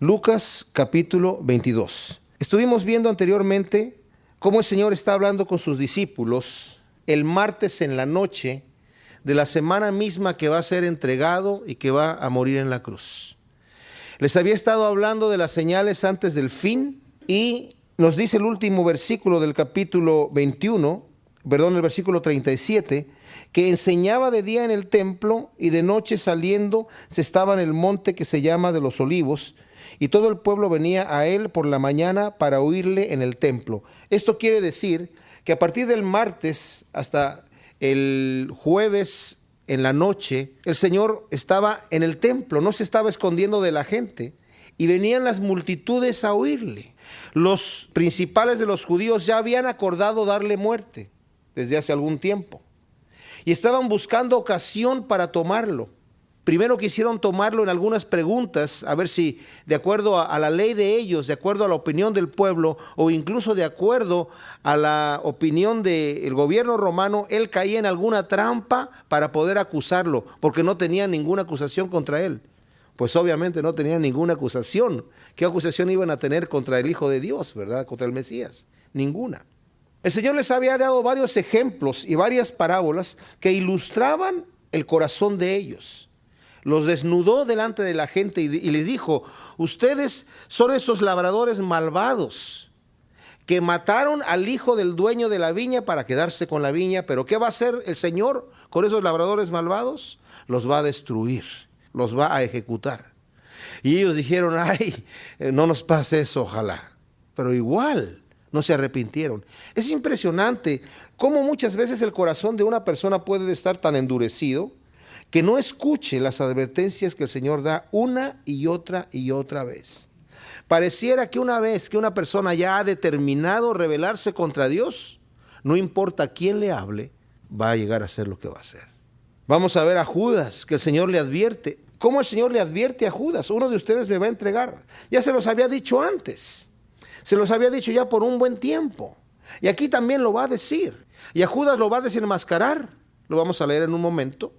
Lucas capítulo 22. Estuvimos viendo anteriormente cómo el Señor está hablando con sus discípulos el martes en la noche de la semana misma que va a ser entregado y que va a morir en la cruz. Les había estado hablando de las señales antes del fin y nos dice el último versículo del capítulo 21, el versículo 37, que enseñaba de día en el templo y de noche saliendo se estaba en el monte que se llama de los Olivos, y todo el pueblo venía a él por la mañana para oírle en el templo. Esto quiere decir que a partir del martes hasta el jueves en la noche, el Señor estaba en el templo, no se estaba escondiendo de la gente, y venían las multitudes a oírle. Los principales de los judíos ya habían acordado darle muerte desde hace algún tiempo, y estaban buscando ocasión para tomarlo. Primero quisieron tomarlo en algunas preguntas, a ver si de acuerdo a la ley de ellos, de acuerdo a la opinión del pueblo, o incluso de acuerdo a la opinión del gobierno romano, él caía en alguna trampa para poder acusarlo, porque no tenían ninguna acusación contra él. Pues obviamente no tenían ninguna acusación. ¿Qué acusación iban a tener contra el Hijo de Dios, verdad? Contra el Mesías. Ninguna. El Señor les había dado varios ejemplos y varias parábolas que ilustraban el corazón de ellos. Los desnudó delante de la gente y les dijo: ustedes son esos labradores malvados que mataron al hijo del dueño de la viña para quedarse con la viña. Pero ¿qué va a hacer el Señor con esos labradores malvados? Los va a destruir, los va a ejecutar. Y ellos dijeron: ay, no nos pase eso, ojalá. Pero igual no se arrepintieron. Es impresionante cómo muchas veces el corazón de una persona puede estar tan endurecido que no escuche las advertencias que el Señor da una y otra vez. Pareciera que una vez que una persona ya ha determinado rebelarse contra Dios, no importa quién le hable, va a llegar a hacer lo que va a hacer. Vamos a ver a Judas, que el Señor le advierte. ¿Cómo el Señor le advierte a Judas? Uno de ustedes me va a entregar. Ya se los había dicho antes. Se los había dicho ya por un buen tiempo. Y aquí también lo va a decir. Y a Judas lo va a desenmascarar. Lo vamos a leer en un momento.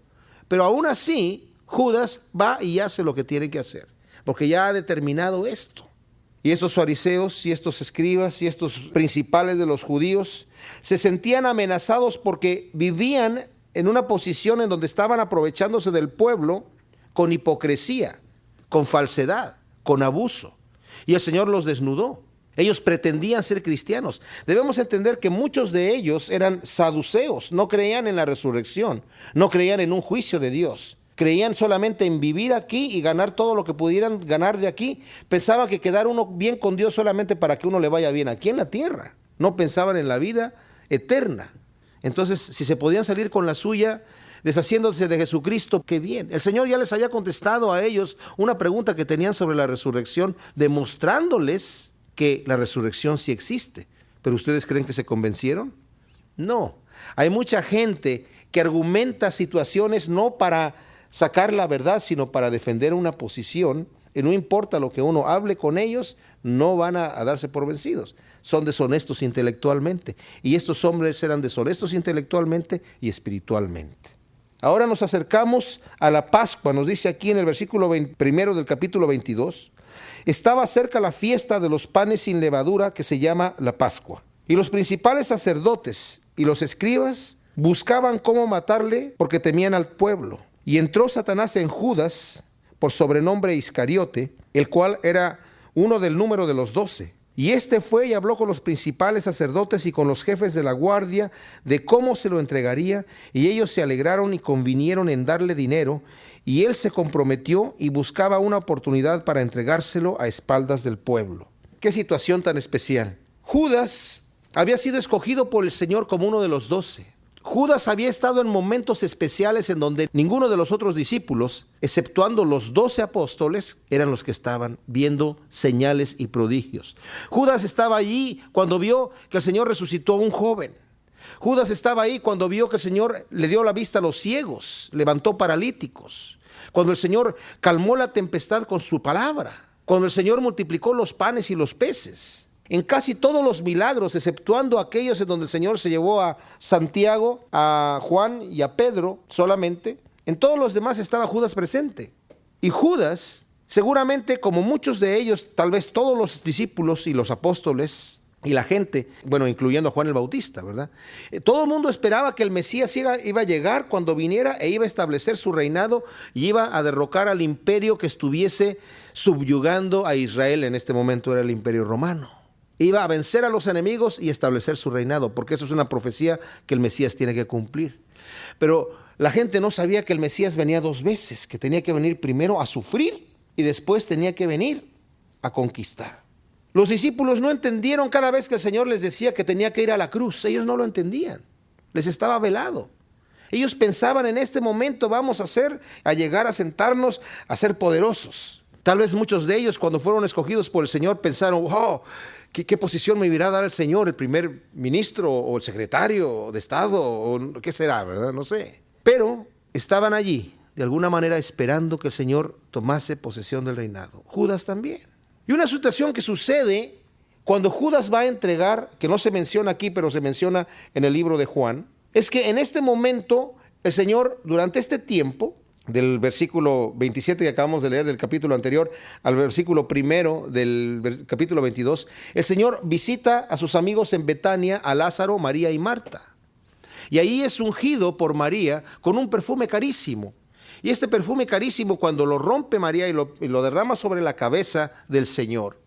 Pero aún así, Judas va y hace lo que tiene que hacer, porque ya ha determinado esto. Y estos fariseos y estos escribas y estos principales de los judíos se sentían amenazados porque vivían en una posición en donde estaban aprovechándose del pueblo con hipocresía, con falsedad, con abuso. Y el Señor los desnudó. Ellos pretendían ser cristianos. Debemos entender que muchos de ellos eran saduceos, no creían en la resurrección, no creían en un juicio de Dios. Creían solamente en vivir aquí y ganar todo lo que pudieran ganar de aquí. Pensaban que quedar uno bien con Dios solamente para que uno le vaya bien aquí en la tierra. No pensaban en la vida eterna. Entonces, si se podían salir con la suya, deshaciéndose de Jesucristo, qué bien. El Señor ya les había contestado a ellos una pregunta que tenían sobre la resurrección, demostrándoles que la resurrección sí existe. ¿Pero ustedes creen que se convencieron? No. Hay mucha gente que argumenta situaciones no para sacar la verdad, sino para defender una posición, y no importa lo que uno hable con ellos, no van a darse por vencidos. Son deshonestos intelectualmente, y estos hombres eran deshonestos intelectualmente y espiritualmente. Ahora nos acercamos a la Pascua. Nos dice aquí en el versículo 1 del capítulo 22, estaba cerca la fiesta de los panes sin levadura, que se llama la Pascua. Y los principales sacerdotes y los escribas buscaban cómo matarle porque temían al pueblo. Y entró Satanás en Judas, por sobrenombre Iscariote, el cual era uno del número de los 12. Y este fue y habló con los principales sacerdotes y con los jefes de la guardia de cómo se lo entregaría. Y ellos se alegraron y convinieron en darle dinero. Y él se comprometió y buscaba una oportunidad para entregárselo a espaldas del pueblo. Qué situación tan especial. Judas había sido escogido por el Señor como uno de los 12. Judas había estado en momentos especiales en donde ninguno de los otros discípulos, exceptuando los 12 apóstoles, eran los que estaban viendo señales y prodigios. Judas estaba allí cuando vio que el Señor resucitó a un joven. Judas estaba ahí cuando vio que el Señor le dio la vista a los ciegos, levantó paralíticos, cuando el Señor calmó la tempestad con su palabra, cuando el Señor multiplicó los panes y los peces. En casi todos los milagros, exceptuando aquellos en donde el Señor se llevó a Santiago, a Juan y a Pedro solamente, en todos los demás estaba Judas presente. Y Judas Seguramente, como muchos de ellos, tal vez todos los discípulos y los apóstoles y la gente, bueno, incluyendo a Juan el Bautista, ¿verdad? Todo el mundo esperaba que el Mesías iba a llegar cuando viniera e iba a establecer su reinado y iba a derrocar al imperio que estuviese subyugando a Israel. En este momento era el imperio romano. Iba a vencer a los enemigos y establecer su reinado, porque eso es una profecía que el Mesías tiene que cumplir. Pero la gente no sabía que el Mesías venía dos veces, que tenía que venir primero a sufrir y después tenía que venir a conquistar. Los discípulos no entendieron cada vez que el Señor les decía que tenía que ir a la cruz. Ellos no lo entendían. Les estaba velado. Ellos pensaban, en este momento vamos a llegar a sentarnos a ser poderosos. Tal vez muchos de ellos, cuando fueron escogidos por el Señor, pensaron, wow, ¿qué posición me irá a dar el Señor? ¿El primer ministro o el secretario de Estado? ¿O qué será, verdad? No sé. Pero estaban allí, de alguna manera, esperando que el Señor tomase posesión del reinado. Judas también. Y una situación que sucede cuando Judas va a entregar, que no se menciona aquí, pero se menciona en el libro de Juan, es que en este momento el Señor, durante este tiempo, del versículo 27 que acabamos de leer del capítulo anterior al versículo primero del capítulo 22, el Señor visita a sus amigos en Betania, a Lázaro, María y Marta. Y ahí es ungido por María con un perfume carísimo. Y este perfume carísimo, cuando lo rompe María y lo derrama sobre la cabeza del Señor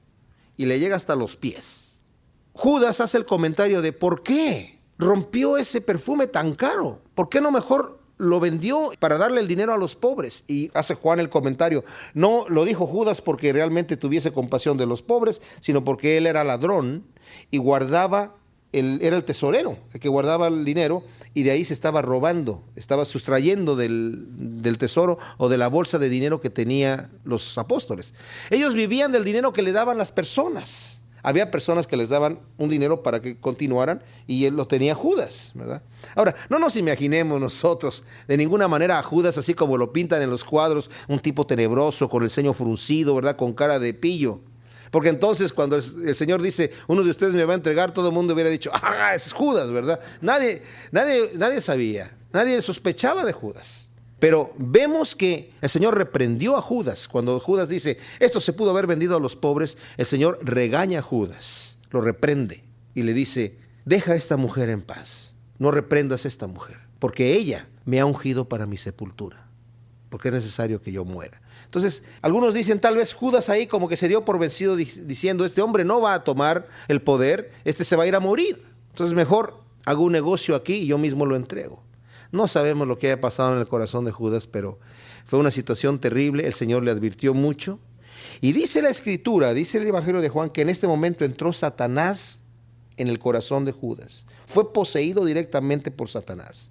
y le llega hasta los pies, Judas hace el comentario de ¿por qué rompió ese perfume tan caro? ¿Por qué no mejor lo vendió para darle el dinero a los pobres? Y hace Juan el comentario, no lo dijo Judas porque realmente tuviese compasión de los pobres, sino porque él era ladrón y guardaba, era el tesorero, el que guardaba el dinero, y de ahí se estaba robando, estaba sustrayendo del tesoro o de la bolsa de dinero que tenían los apóstoles. Ellos vivían del dinero que le daban las personas. Había personas que les daban un dinero para que continuaran y él lo tenía Judas, ¿verdad? Ahora, no nos imaginemos nosotros de ninguna manera a Judas así como lo pintan en los cuadros, un tipo tenebroso con el ceño fruncido, ¿verdad? Con cara de pillo. Porque entonces cuando el Señor dice, uno de ustedes me va a entregar, todo el mundo hubiera dicho, ¡ah, es Judas!, ¿verdad? Nadie sabía, nadie sospechaba de Judas. Pero vemos que el Señor reprendió a Judas. Cuando Judas dice, esto se pudo haber vendido a los pobres, el Señor regaña a Judas, lo reprende y le dice, deja a esta mujer en paz, no reprendas a esta mujer, porque ella me ha ungido para mi sepultura, porque es necesario que yo muera. Entonces, algunos dicen, tal vez Judas ahí como que se dio por vencido diciendo, este hombre no va a tomar el poder, este se va a ir a morir. Entonces, mejor hago un negocio aquí y yo mismo lo entrego. No sabemos lo que haya pasado en el corazón de Judas, pero fue una situación terrible. El Señor le advirtió mucho. Y dice la Escritura, dice el Evangelio de Juan, que en este momento entró Satanás en el corazón de Judas. Fue poseído directamente por Satanás.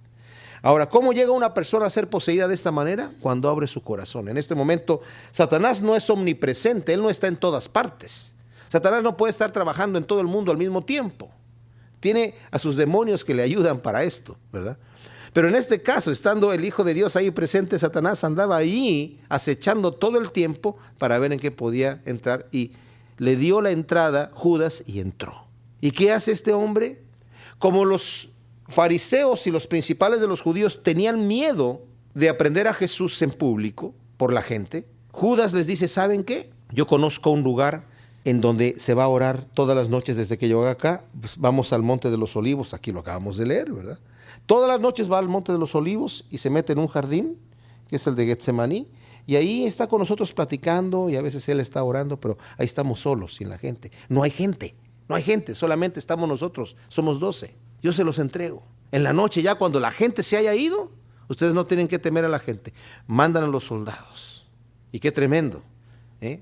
Ahora, ¿cómo llega una persona a ser poseída de esta manera? Cuando abre su corazón. En este momento, Satanás no es omnipresente, él no está en todas partes. Satanás no puede estar trabajando en todo el mundo al mismo tiempo. Tiene a sus demonios que le ayudan para esto, ¿verdad? Pero en este caso, estando el Hijo de Dios ahí presente, Satanás andaba ahí acechando todo el tiempo para ver en qué podía entrar. Y le dio la entrada Judas y entró. ¿Y qué hace este hombre? Como los fariseos y los principales de los judíos tenían miedo de aprender a Jesús en público por la gente, Judas les dice, ¿saben qué? Yo conozco un lugar en donde se va a orar todas las noches desde que yo acá. Pues vamos al Monte de los Olivos, aquí lo acabamos de leer, ¿verdad? Todas las noches va al Monte de los Olivos y se mete en un jardín, que es el de Getsemaní, y ahí está con nosotros platicando, y a veces él está orando, pero ahí estamos solos, sin la gente. No hay gente, solamente estamos nosotros, somos 12. Yo se los entrego. En la noche, ya cuando la gente se haya ido, ustedes no tienen que temer a la gente. Mandan a los soldados. Y qué tremendo.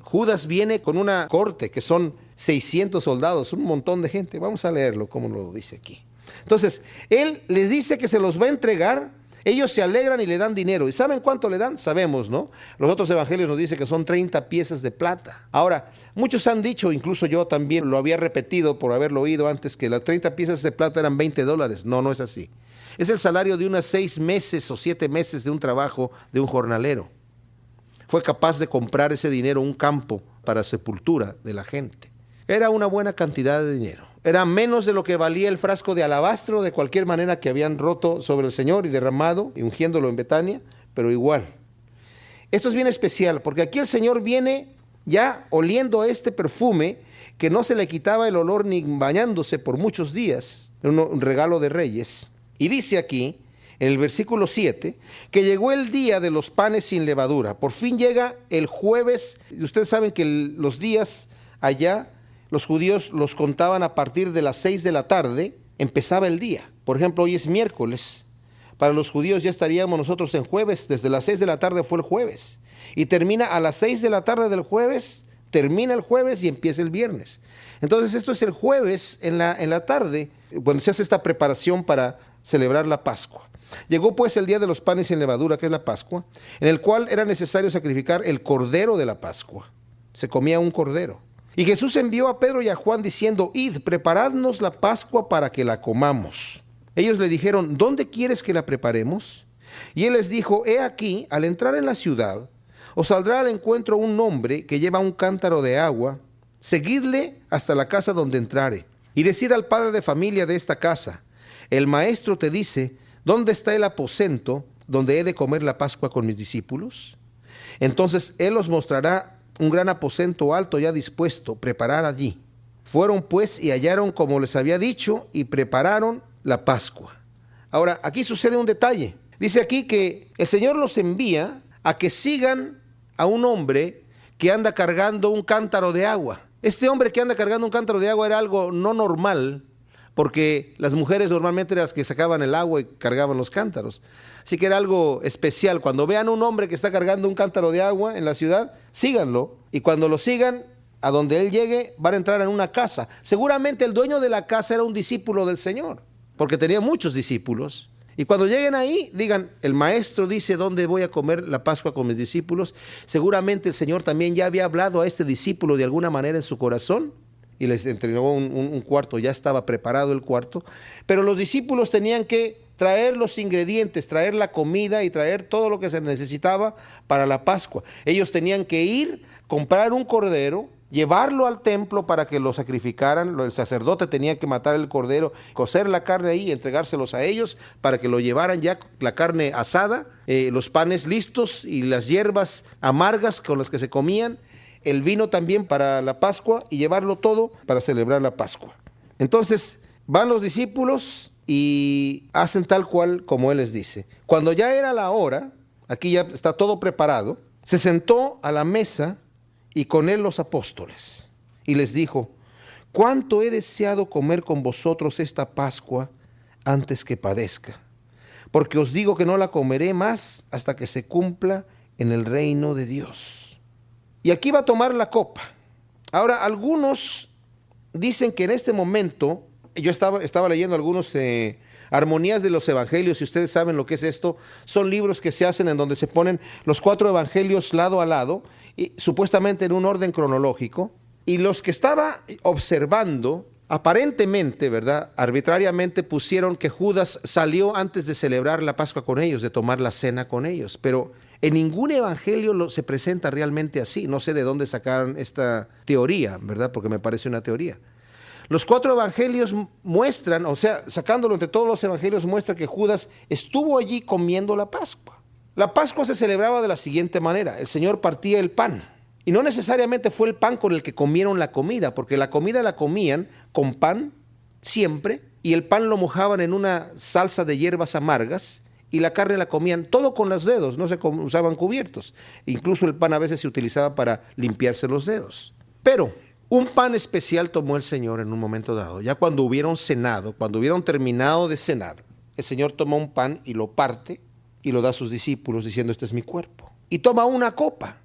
Judas viene con una corte que son 600 soldados, un montón de gente. Vamos a leerlo como lo dice aquí. Entonces, él les dice que se los va a entregar. Ellos se alegran y le dan dinero. ¿Y saben cuánto le dan? Sabemos, ¿no? Los otros evangelios nos dicen que son 30 piezas de plata. Ahora, muchos han dicho, incluso yo también lo había repetido por haberlo oído antes, que las 30 piezas de plata eran $20. No, no es así. Es el salario de unos 6 meses o 7 meses de un trabajo de un jornalero. Fue capaz de comprar ese dinero, un campo para sepultura de la gente. Era una buena cantidad de dinero. Era menos de lo que valía el frasco de alabastro de cualquier manera que habían roto sobre el Señor y derramado y ungiéndolo en Betania, pero igual. Esto es bien especial, porque aquí el Señor viene ya oliendo este perfume que no se le quitaba el olor ni bañándose por muchos días, un regalo de Reyes. Y dice aquí, en el versículo 7, que llegó el día de los panes sin levadura. Por fin llega el jueves. Y ustedes saben que los días allá, los judíos los contaban a partir de las 6 de la tarde, empezaba el día. Por ejemplo, hoy es miércoles. Para los judíos ya estaríamos nosotros en jueves. Desde las 6 de la tarde fue el jueves. Y termina a las 6 de la tarde del jueves, termina el jueves y empieza el viernes. Entonces esto es el jueves en la tarde, cuando se hace esta preparación para celebrar la Pascua. Llegó pues el día de los panes sin levadura, que es la Pascua, en el cual era necesario sacrificar el cordero de la Pascua. Se comía un cordero. Y Jesús envió a Pedro y a Juan diciendo, id, preparadnos la Pascua para que la comamos. Ellos le dijeron, ¿dónde quieres que la preparemos? Y él les dijo, he aquí, al entrar en la ciudad, os saldrá al encuentro un hombre que lleva un cántaro de agua, seguidle hasta la casa donde entrare, y decid al padre de familia de esta casa, el maestro te dice, ¿dónde está el aposento donde he de comer la Pascua con mis discípulos? Entonces él os mostrará un gran aposento alto ya dispuesto, preparar allí. Fueron pues y hallaron como les había dicho y prepararon la Pascua. Ahora, aquí sucede un detalle. Dice aquí que el Señor los envía a que sigan a un hombre que anda cargando un cántaro de agua. Este hombre que anda cargando un cántaro de agua era algo no normal, porque las mujeres normalmente eran las que sacaban el agua y cargaban los cántaros. Así que era algo especial. Cuando vean un hombre que está cargando un cántaro de agua en la ciudad, síganlo. Y cuando lo sigan, a donde él llegue, van a entrar en una casa. Seguramente el dueño de la casa era un discípulo del Señor, porque tenía muchos discípulos. Y cuando lleguen ahí, digan, el maestro dice dónde voy a comer la Pascua con mis discípulos. Seguramente el Señor también ya había hablado a este discípulo de alguna manera en su corazón y les entregó un cuarto, ya estaba preparado el cuarto. Pero los discípulos tenían que traer los ingredientes, traer la comida y traer todo lo que se necesitaba para la Pascua. Ellos tenían que ir, comprar un cordero, llevarlo al templo para que lo sacrificaran. El sacerdote tenía que matar el cordero, cocer la carne ahí y entregárselos a ellos para que lo llevaran ya la carne asada, los panes listos y las hierbas amargas con las que se comían, el vino también para la Pascua y llevarlo todo para celebrar la Pascua. Entonces van los discípulos y hacen tal cual como él les dice. Cuando ya era la hora, aquí ya está todo preparado, se sentó a la mesa y con él los apóstoles, y les dijo, cuánto he deseado comer con vosotros esta Pascua antes que padezca, porque os digo que no la comeré más hasta que se cumpla en el reino de Dios. Y aquí va a tomar la copa. Ahora, algunos dicen que en este momento, yo estaba leyendo algunos armonías de los evangelios, si ustedes saben lo que es esto, son libros que se hacen en donde se ponen los 4 evangelios lado a lado, y supuestamente en un orden cronológico, y los que estaba observando, aparentemente, ¿verdad?, arbitrariamente pusieron que Judas salió antes de celebrar la Pascua con ellos, de tomar la cena con ellos, pero en ningún evangelio se presenta realmente así. No sé de dónde sacaron esta teoría, ¿verdad?, porque me parece una teoría. Los 4 evangelios muestran, o sea, sacándolo entre todos los evangelios, muestra que Judas estuvo allí comiendo la Pascua. La Pascua se celebraba de la siguiente manera. El Señor partía el pan. Y no necesariamente fue el pan con el que comieron la comida, porque la comida la comían con pan siempre, y el pan lo mojaban en una salsa de hierbas amargas, y la carne la comían todo con los dedos, no se usaban cubiertos. Incluso el pan a veces se utilizaba para limpiarse los dedos. Pero un pan especial tomó el Señor en un momento dado. Ya cuando hubieron cenado, cuando hubieron terminado de cenar, el Señor toma un pan y lo parte y lo da a sus discípulos diciendo, este es mi cuerpo. Y toma una copa.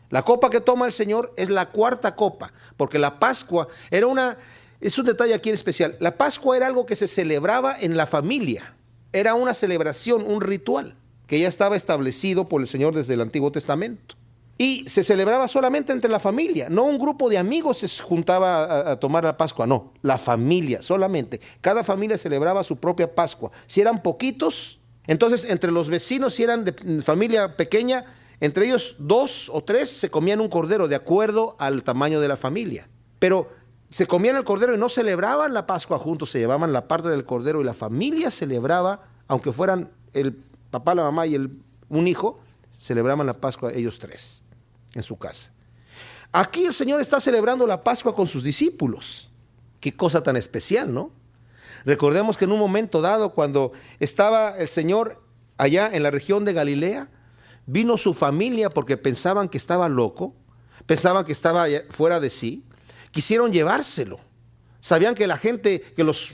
La copa que toma el Señor es la 4ª copa, porque la Pascua es un detalle aquí en especial. La Pascua era algo que se celebraba en la familia. Era una celebración, un ritual, que ya estaba establecido por el Señor desde el Antiguo Testamento. Y se celebraba solamente entre la familia, no un grupo de amigos se juntaba a tomar la Pascua, no, la familia solamente. Cada familia celebraba su propia Pascua. Si eran poquitos, entonces entre los vecinos, si eran de familia pequeña, entre ellos 2 o 3 se comían un cordero de acuerdo al tamaño de la familia. Pero se comían el cordero y no celebraban la Pascua juntos, se llevaban la parte del cordero y la familia celebraba, aunque fueran el papá, la mamá y un hijo, celebraban la Pascua ellos tres en su casa. Aquí el Señor está celebrando la Pascua con sus discípulos. Qué cosa tan especial, ¿no? Recordemos que en un momento dado, cuando estaba el Señor allá en la región de Galilea, vino su familia porque pensaban que estaba loco, pensaban que estaba fuera de sí, quisieron llevárselo. Sabían que la gente, que los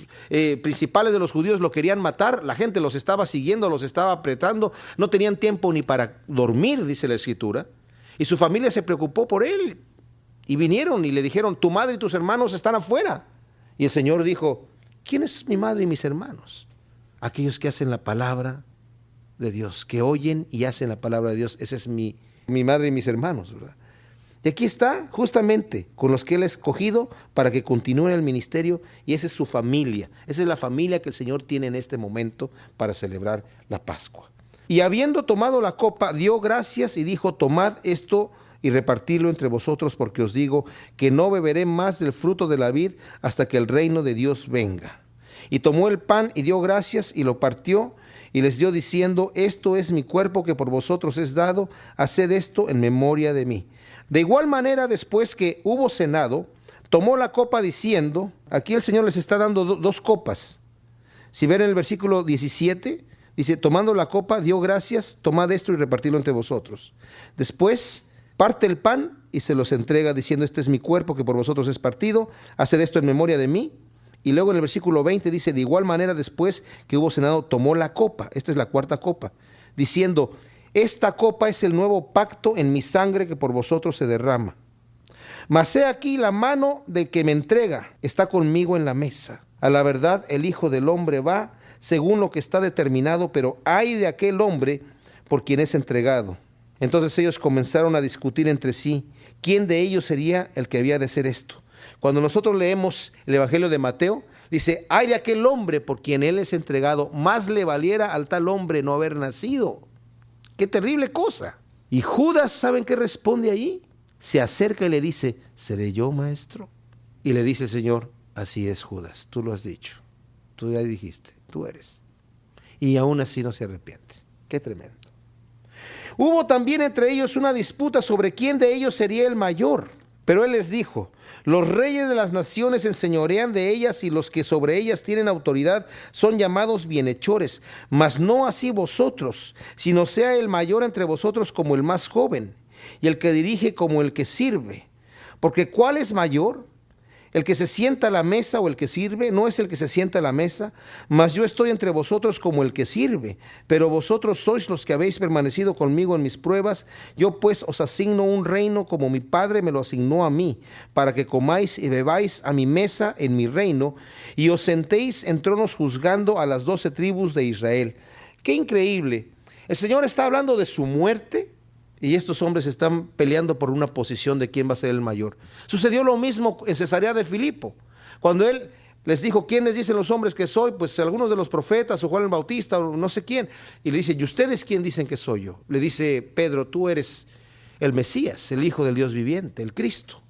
principales de los judíos lo querían matar, la gente los estaba siguiendo, los estaba apretando, no tenían tiempo ni para dormir, dice la Escritura, y su familia se preocupó por él, y vinieron y le dijeron, tu madre y tus hermanos están afuera. Y el Señor dijo, ¿quién es mi madre y mis hermanos? Aquellos que hacen la palabra de Dios, que oyen y hacen la palabra de Dios. Esa es mi madre y mis hermanos, ¿verdad? Y aquí está justamente con los que Él ha escogido para que continúen el ministerio, y esa es su familia. Esa es la familia que el Señor tiene en este momento para celebrar la Pascua. Y habiendo tomado la copa, dio gracias y dijo, tomad esto y repartidlo entre vosotros, porque os digo que no beberé más del fruto de la vid hasta que el reino de Dios venga. Y tomó el pan y dio gracias y lo partió y les dio diciendo, esto es mi cuerpo que por vosotros es dado, haced esto en memoria de mí. De igual manera, después que hubo cenado, tomó la copa diciendo, aquí el Señor les está dando dos copas. Si ven en el versículo 17, dice, tomando la copa, dio gracias, tomad esto y repartidlo entre vosotros. Después parte el pan y se los entrega diciendo, este es mi cuerpo que por vosotros es partido, haced esto en memoria de mí. Y luego en el versículo 20 dice, de igual manera después que hubo cenado, tomó la copa, esta es la cuarta copa, diciendo, esta copa es el nuevo pacto en mi sangre que por vosotros se derrama. Mas he aquí la mano del que me entrega está conmigo en la mesa. A la verdad el Hijo del Hombre va según lo que está determinado, pero ay de aquel hombre por quien es entregado. Entonces ellos comenzaron a discutir entre sí, ¿quién de ellos sería el que había de hacer esto? Cuando nosotros leemos el Evangelio de Mateo, dice, ay de aquel hombre por quien él es entregado, más le valiera al tal hombre no haber nacido. ¡Qué terrible cosa! Y Judas, ¿saben qué responde ahí? Se acerca y le dice, ¿seré yo, maestro? Y le dice el Señor, así es, Judas, tú lo has dicho, tú ya dijiste, tú eres. Y aún así no se arrepiente. ¡Qué tremendo! Hubo también entre ellos una disputa sobre quién de ellos sería el mayor. Pero él les dijo, los reyes de las naciones enseñorean de ellas y los que sobre ellas tienen autoridad son llamados bienhechores, mas no así vosotros, sino sea el mayor entre vosotros como el más joven y el que dirige como el que sirve. Porque ¿cuál es mayor? ¿El que se sienta a la mesa o el que sirve? No es el que se sienta a la mesa, mas yo estoy entre vosotros como el que sirve. Pero vosotros sois los que habéis permanecido conmigo en mis pruebas. Yo pues os asigno un reino como mi Padre me lo asignó a mí, para que comáis y bebáis a mi mesa en mi reino, y os sentéis en tronos juzgando a las 12 tribus de Israel. ¡Qué increíble! El Señor está hablando de su muerte, y estos hombres están peleando por una posición de quién va a ser el mayor. Sucedió lo mismo en Cesarea de Filipo. Cuando él les dijo, ¿quién les dicen los hombres que soy? Pues algunos de los profetas, o Juan el Bautista, o no sé quién. Y le dice, ¿y ustedes quién dicen que soy yo? Le dice Pedro, tú eres el Mesías, el Hijo del Dios viviente, el Cristo.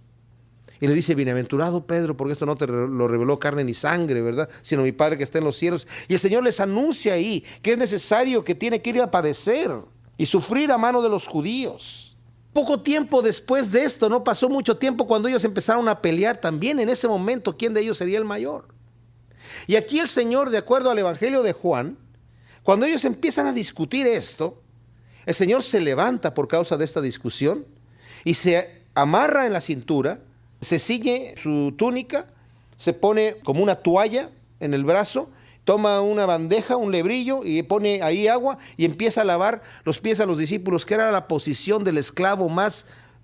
Y le dice, bienaventurado Pedro, porque esto no te lo reveló carne ni sangre, ¿verdad? Sino mi Padre que está en los cielos. Y el Señor les anuncia ahí que es necesario, que tiene que ir a padecer y sufrir a mano de los judíos. Poco tiempo después de esto, no pasó mucho tiempo, cuando ellos empezaron a pelear también en ese momento, ¿quién de ellos sería el mayor? Y aquí el Señor, de acuerdo al Evangelio de Juan, cuando ellos empiezan a discutir esto, el Señor se levanta por causa de esta discusión y se amarra en la cintura, se ciñe su túnica, se pone como una toalla en el brazo, toma una bandeja, un lebrillo y pone ahí agua y empieza a lavar los pies a los discípulos, que era la posición del esclavo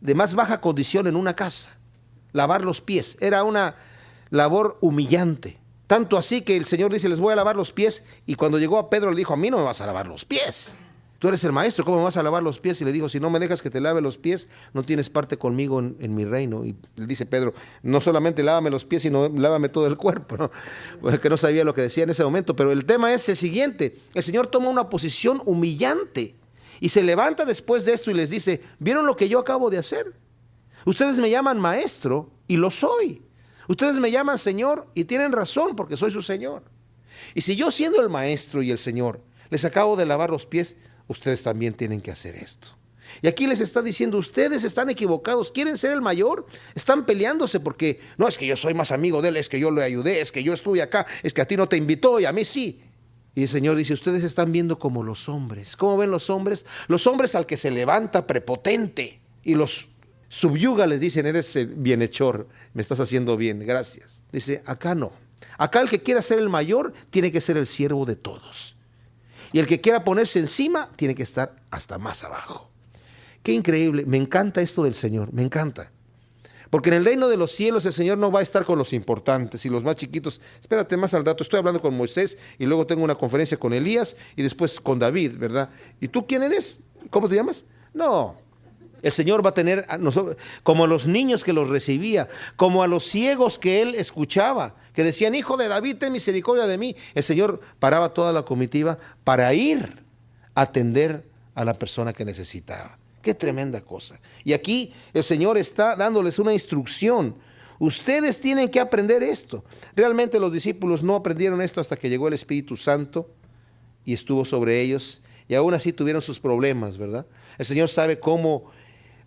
de más baja condición en una casa. Lavar los pies era una labor humillante. Tanto así que el Señor dice, les voy a lavar los pies, y cuando llegó a Pedro le dijo, a mí no me vas a lavar los pies. Tú eres el maestro, ¿cómo me vas a lavar los pies? Y le dijo, si no me dejas que te lave los pies, no tienes parte conmigo en mi reino. Y le dice Pedro, no solamente lávame los pies, sino lávame todo el cuerpo, ¿no? Bueno, que no sabía lo que decía en ese momento, pero el tema es el siguiente. El Señor toma una posición humillante y se levanta después de esto y les dice, ¿vieron lo que yo acabo de hacer? Ustedes me llaman maestro y lo soy. Ustedes me llaman Señor y tienen razón porque soy su Señor. Y si yo, siendo el maestro y el Señor, les acabo de lavar los pies, ustedes también tienen que hacer esto. Y aquí les está diciendo, ustedes están equivocados, quieren ser el mayor, están peleándose porque, no, es que yo soy más amigo de él, es que yo le ayudé, es que yo estuve acá, es que a ti no te invitó y a mí sí. Y el Señor dice, ustedes están viendo como los hombres. ¿Cómo ven los hombres? Los hombres al que se levanta prepotente y los subyuga, les dicen, eres bienhechor, me estás haciendo bien, gracias. Dice, acá no. Acá el que quiera ser el mayor tiene que ser el siervo de todos. Y el que quiera ponerse encima tiene que estar hasta más abajo. Qué increíble, me encanta esto del Señor, me encanta. Porque en el reino de los cielos el Señor no va a estar con los importantes y los más chiquitos. Espérate más al rato, estoy hablando con Moisés y luego tengo una conferencia con Elías y después con David, ¿verdad? ¿Y tú quién eres? ¿Cómo te llamas? No. El Señor va a tener a nosotros, como a los niños que los recibía, como a los ciegos que Él escuchaba, que decían, hijo de David, ten misericordia de mí. El Señor paraba toda la comitiva para ir a atender a la persona que necesitaba. Qué tremenda cosa. Y aquí el Señor está dándoles una instrucción. Ustedes tienen que aprender esto. Realmente los discípulos no aprendieron esto hasta que llegó el Espíritu Santo y estuvo sobre ellos. Y aún así tuvieron sus problemas, ¿verdad? El Señor sabe cómo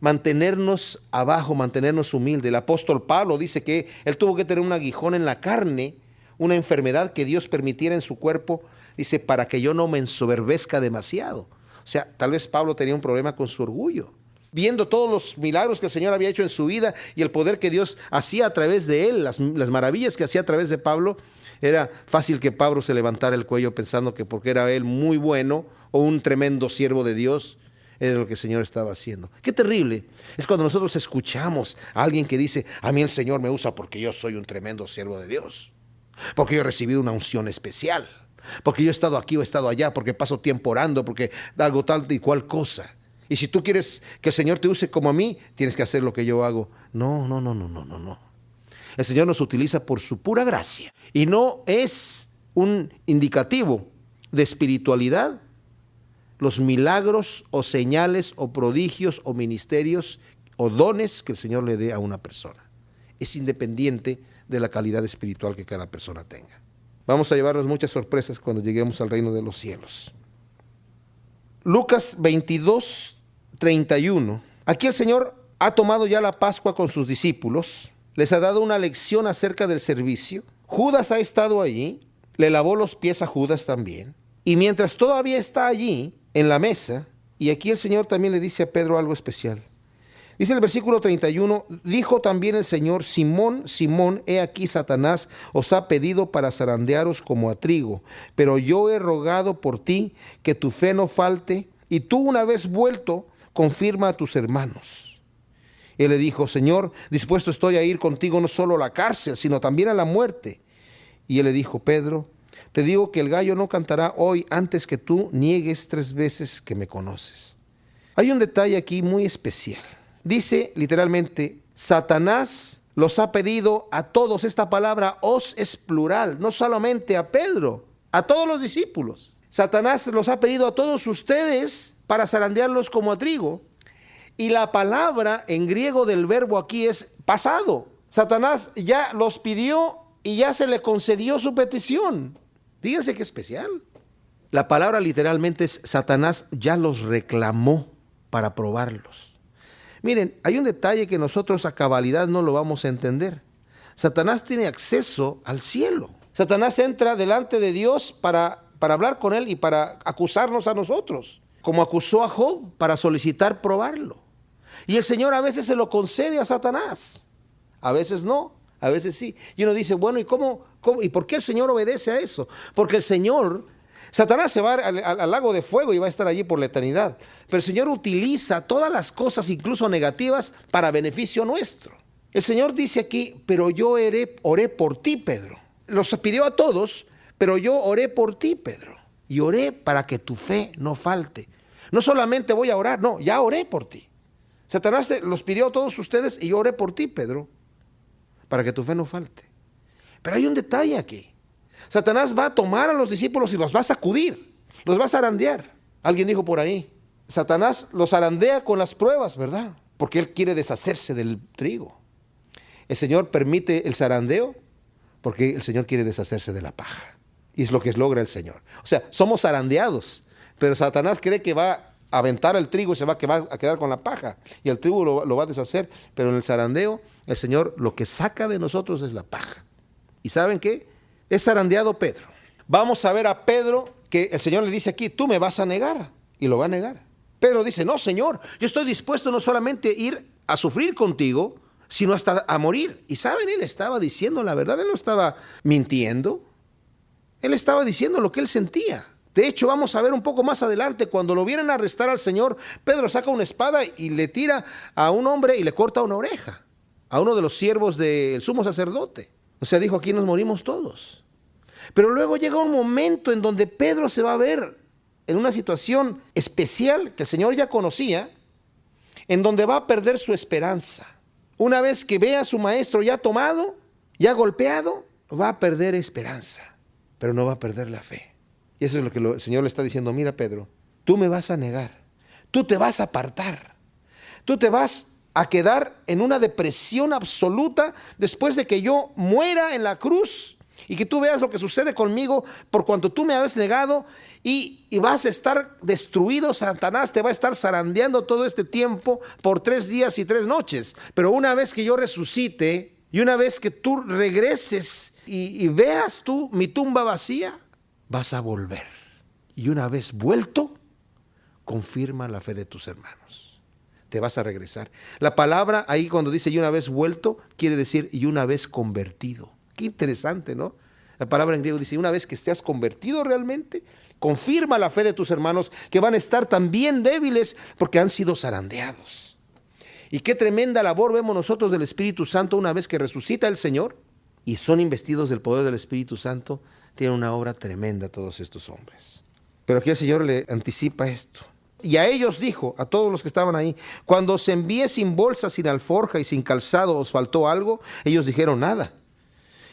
mantenernos abajo, mantenernos humildes. El apóstol Pablo dice que él tuvo que tener un aguijón en la carne, una enfermedad que Dios permitiera en su cuerpo, dice, para que yo no me ensoberbezca demasiado. O sea, tal vez Pablo tenía un problema con su orgullo. Viendo todos los milagros que el Señor había hecho en su vida y el poder que Dios hacía a través de él, las maravillas que hacía a través de Pablo, era fácil que Pablo se levantara el cuello pensando que porque era él muy bueno o un tremendo siervo de Dios, era lo que el Señor estaba haciendo. Qué terrible es cuando nosotros escuchamos a alguien que dice, a mí el Señor me usa porque yo soy un tremendo siervo de Dios, porque yo he recibido una unción especial, porque yo he estado aquí o he estado allá, porque paso tiempo orando, porque algo tal y cual cosa. Y si tú quieres que el Señor te use como a mí, tienes que hacer lo que yo hago. No. El Señor nos utiliza por su pura gracia. Y no es un indicativo de espiritualidad los milagros o señales o prodigios o ministerios o dones que el Señor le dé a una persona. Es independiente de la calidad espiritual que cada persona tenga. Vamos a llevarnos muchas sorpresas cuando lleguemos al reino de los cielos. Lucas 22, 31. Aquí el Señor ha tomado ya la Pascua con sus discípulos. Les ha dado una lección acerca del servicio. Judas ha estado allí. Le lavó los pies a Judas también. Y mientras todavía está allí, en la mesa, y aquí el Señor también le dice a Pedro algo especial. Dice el versículo 31, dijo también el Señor, Simón, Simón, he aquí Satanás os ha pedido para zarandearos como a trigo, pero yo he rogado por ti que tu fe no falte, y tú una vez vuelto, confirma a tus hermanos. Él le dijo, Señor, dispuesto estoy a ir contigo no solo a la cárcel, sino también a la muerte. Y él le dijo, Pedro, te digo que el gallo no cantará hoy antes que tú niegues 3 veces que me conoces. Hay un detalle aquí muy especial. Dice literalmente, Satanás los ha pedido a todos. Esta palabra os es plural, no solamente a Pedro, a todos los discípulos. Satanás los ha pedido a todos ustedes para zarandearlos como a trigo. Y la palabra en griego del verbo aquí es pasado. Satanás ya los pidió y ya se le concedió su petición. Fíjense qué especial. La palabra literalmente es Satanás ya los reclamó para probarlos. Miren, hay un detalle que nosotros a cabalidad no lo vamos a entender. Satanás tiene acceso al cielo. Satanás entra delante de Dios para hablar con él y para acusarnos a nosotros, como acusó a Job para solicitar probarlo. Y el Señor a veces se lo concede a Satanás, a veces no, a veces sí. Y uno dice, bueno, ¿y cómo? ¿Y por qué el Señor obedece a eso? Porque el Señor, Satanás se va al lago de fuego y va a estar allí por la eternidad. Pero el Señor utiliza todas las cosas, incluso negativas, para beneficio nuestro. El Señor dice aquí, pero yo oré por ti, Pedro. Los pidió a todos, pero yo oré por ti, Pedro. Y oré para que tu fe no falte. No solamente voy a orar, no, ya oré por ti. Satanás los pidió a todos ustedes y yo oré por ti, Pedro, para que tu fe no falte. Pero hay un detalle aquí. Satanás va a tomar a los discípulos y los va a sacudir, los va a zarandear. Alguien dijo por ahí, Satanás los zarandea con las pruebas, ¿verdad? Porque él quiere deshacerse del trigo. El Señor permite el zarandeo porque el Señor quiere deshacerse de la paja. Y es lo que logra el Señor. O sea, somos zarandeados, Pero Satanás cree que va a aventar el trigo y que va a quedar con la paja. Y el trigo lo va a deshacer. Pero en el zarandeo, el Señor lo que saca de nosotros es la paja. ¿Y saben qué? Es zarandeado Pedro. Vamos a ver a Pedro que el Señor le dice aquí, tú me vas a negar. Y lo va a negar. Pedro dice, no, Señor, yo estoy dispuesto no solamente a ir a sufrir contigo, sino hasta a morir. Y saben, él estaba diciendo la verdad, él no estaba mintiendo. Él estaba diciendo lo que él sentía. De hecho, vamos a ver un poco más adelante, cuando lo vienen a arrestar al Señor, Pedro saca una espada y le tira a un hombre y le corta una oreja, a uno de los siervos del sumo sacerdote. O sea, dijo, aquí nos morimos todos. Pero luego llega un momento en donde Pedro se va a ver en una situación especial que el Señor ya conocía, en donde va a perder su esperanza. Una vez que ve a su maestro ya tomado, ya golpeado, va a perder esperanza, pero no va a perder la fe. Y eso es lo que el Señor le está diciendo, mira Pedro, tú me vas a negar, tú te vas a apartar, tú te vas a quedar en una depresión absoluta después de que yo muera en la cruz y que tú veas lo que sucede conmigo por cuanto tú me has negado y vas a estar destruido. Satanás te va a estar zarandeando todo este tiempo por 3 días y 3 noches. Pero una vez que yo resucite y una vez que tú regreses y veas tú mi tumba vacía, vas a volver. Y una vez vuelto, confirma la fe de tus hermanos. Te vas a regresar. La palabra ahí cuando dice y una vez vuelto, quiere decir y una vez convertido. Qué interesante, ¿no? La palabra en griego dice, una vez que estés convertido realmente, confirma la fe de tus hermanos que van a estar también débiles porque han sido zarandeados. Y qué tremenda labor vemos nosotros del Espíritu Santo una vez que resucita el Señor y son investidos del poder del Espíritu Santo. Tienen una obra tremenda todos estos hombres. Pero aquí el Señor le anticipa esto. Y a ellos dijo, a todos los que estaban ahí, cuando os envié sin bolsa, sin alforja y sin calzado, ¿os faltó algo? Ellos dijeron nada.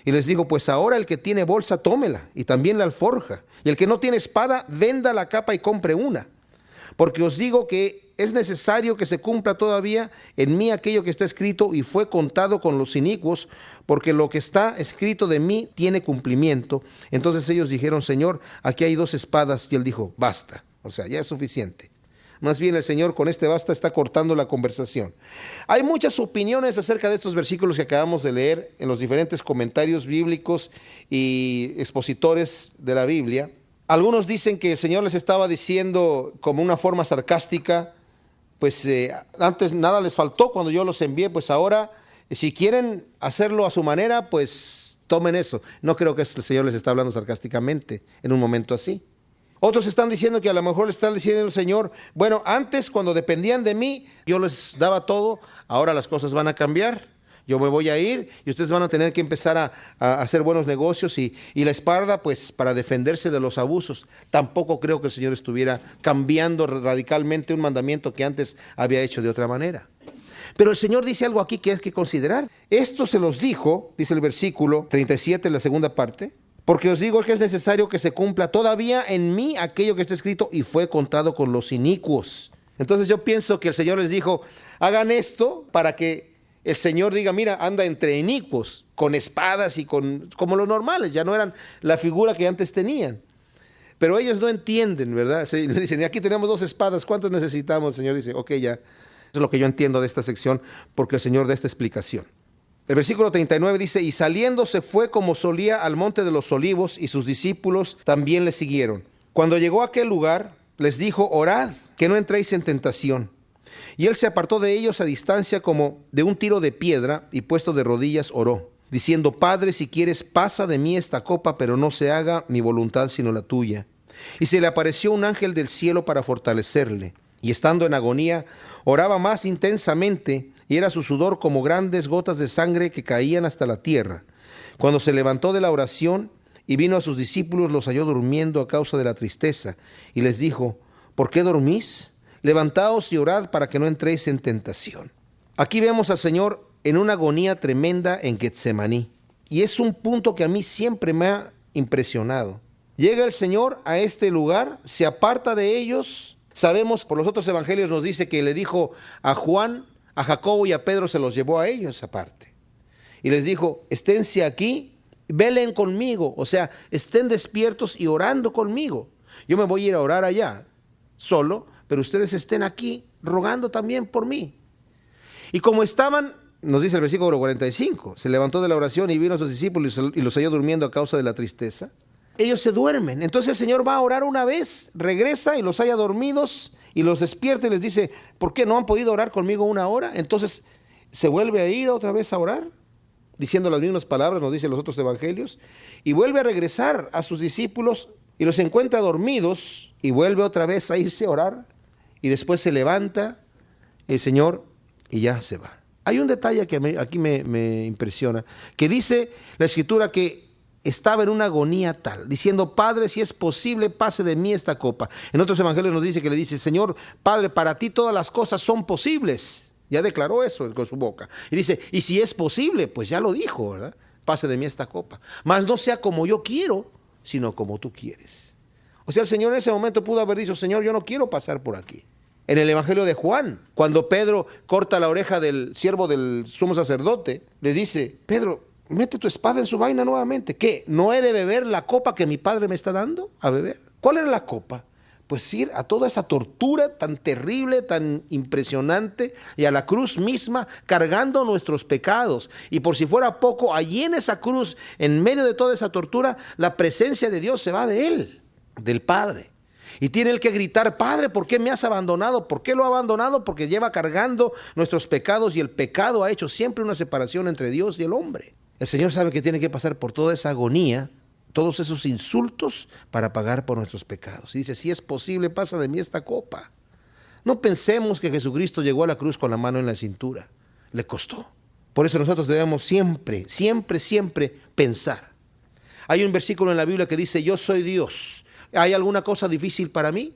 Y les dijo, pues ahora el que tiene bolsa, tómela, y también la alforja. Y el que no tiene espada, venda la capa y compre una. Porque os digo que es necesario que se cumpla todavía en mí aquello que está escrito y fue contado con los inicuos, porque lo que está escrito de mí tiene cumplimiento. Entonces ellos dijeron, Señor, aquí hay 2 espadas. Y él dijo, basta. O sea, ya es suficiente. Más bien el Señor con este basta está cortando la conversación. Hay muchas opiniones acerca de estos versículos que acabamos de leer en los diferentes comentarios bíblicos y expositores de la Biblia. Algunos dicen que el Señor les estaba diciendo como una forma sarcástica, pues antes nada les faltó cuando yo los envié, pues ahora si quieren hacerlo a su manera, pues tomen eso. No creo que el Señor les está hablando sarcásticamente en un momento así. Otros están diciendo que a lo mejor le están diciendo el Señor, bueno, antes cuando dependían de mí, yo les daba todo, ahora las cosas van a cambiar, yo me voy a ir y ustedes van a tener que empezar a hacer buenos negocios y la espada pues para defenderse de los abusos. Tampoco creo que el Señor estuviera cambiando radicalmente un mandamiento que antes había hecho de otra manera. Pero el Señor dice algo aquí que hay que considerar. Esto se los dijo, dice el versículo 37, la segunda parte, porque os digo que es necesario que se cumpla todavía en mí aquello que está escrito y fue contado con los inicuos. Entonces yo pienso que el Señor les dijo, hagan esto para que el Señor diga, mira, anda entre inicuos, con espadas y como los normales, ya no eran la figura que antes tenían. Pero ellos no entienden, ¿verdad? Le dicen, aquí tenemos 2 espadas, ¿cuántas necesitamos? El Señor dice, ok, ya. Eso es lo que yo entiendo de esta sección, porque el Señor da esta explicación. El versículo 39 dice, y saliendo se fue como solía al monte de los olivos, y sus discípulos también le siguieron. Cuando llegó a aquel lugar, les dijo, orad, que no entréis en tentación. Y él se apartó de ellos a distancia como de un tiro de piedra, y puesto de rodillas oró, diciendo, Padre, si quieres, pasa de mí esta copa, pero no se haga mi voluntad sino la tuya. Y se le apareció un ángel del cielo para fortalecerle. Y estando en agonía, oraba más intensamente, y era su sudor como grandes gotas de sangre que caían hasta la tierra. Cuando se levantó de la oración y vino a sus discípulos, los halló durmiendo a causa de la tristeza, y les dijo, ¿por qué dormís? Levantaos y orad para que no entréis en tentación. Aquí vemos al Señor en una agonía tremenda en Getsemaní, y es un punto que a mí siempre me ha impresionado. Llega el Señor a este lugar, se aparta de ellos. Sabemos por los otros evangelios nos dice que le dijo a Juan, a Jacobo y a Pedro, se los llevó a ellos aparte. Y les dijo, esténse aquí, velen conmigo, o sea, estén despiertos y orando conmigo. Yo me voy a ir a orar allá. solo, pero ustedes estén aquí rogando también por mí. Y como estaban, nos dice el versículo 45, se levantó de la oración y vino a sus discípulos y los halló durmiendo a causa de la tristeza. Ellos se duermen. Entonces el Señor va a orar una vez, regresa y los halla dormidos y los despierta y les dice, ¿por qué no han podido orar conmigo una hora? Entonces se vuelve a ir otra vez a orar, diciendo las mismas palabras, nos dicen los otros evangelios, y vuelve a regresar a sus discípulos y los encuentra dormidos y vuelve otra vez a irse a orar y después se levanta el Señor y ya se va. Hay un detalle que aquí me impresiona, que dice la Escritura que estaba en una agonía tal, diciendo, Padre, si es posible, pase de mí esta copa. En otros evangelios nos dice que le dice, Señor, Padre, para ti todas las cosas son posibles. Ya declaró eso con su boca. Y dice, y si es posible, pues ya lo dijo, ¿verdad? Pase de mí esta copa. Mas no sea como yo quiero, sino como tú quieres. O sea, el Señor en ese momento pudo haber dicho, Señor, yo no quiero pasar por aquí. En el evangelio de Juan, cuando Pedro corta la oreja del siervo del sumo sacerdote, le dice, Pedro, mete tu espada en su vaina nuevamente. ¿Qué? ¿No he de beber la copa que mi padre me está dando a beber? ¿Cuál era la copa? Pues ir a toda esa tortura tan terrible, tan impresionante, y a la cruz misma cargando nuestros pecados. Y por si fuera poco, allí en esa cruz, en medio de toda esa tortura, la presencia de Dios se va de él, del Padre. Y tiene él que gritar, Padre, ¿por qué me has abandonado? ¿Por qué lo ha abandonado? Porque lleva cargando nuestros pecados y el pecado ha hecho siempre una separación entre Dios y el hombre. El Señor sabe que tiene que pasar por toda esa agonía, todos esos insultos para pagar por nuestros pecados. Y dice, si es posible, pasa de mí esta copa. No pensemos que Jesucristo llegó a la cruz con la mano en la cintura. Le costó. Por eso nosotros debemos siempre, siempre, siempre pensar. Hay un versículo en la Biblia que dice, yo soy Dios. ¿Hay alguna cosa difícil para mí?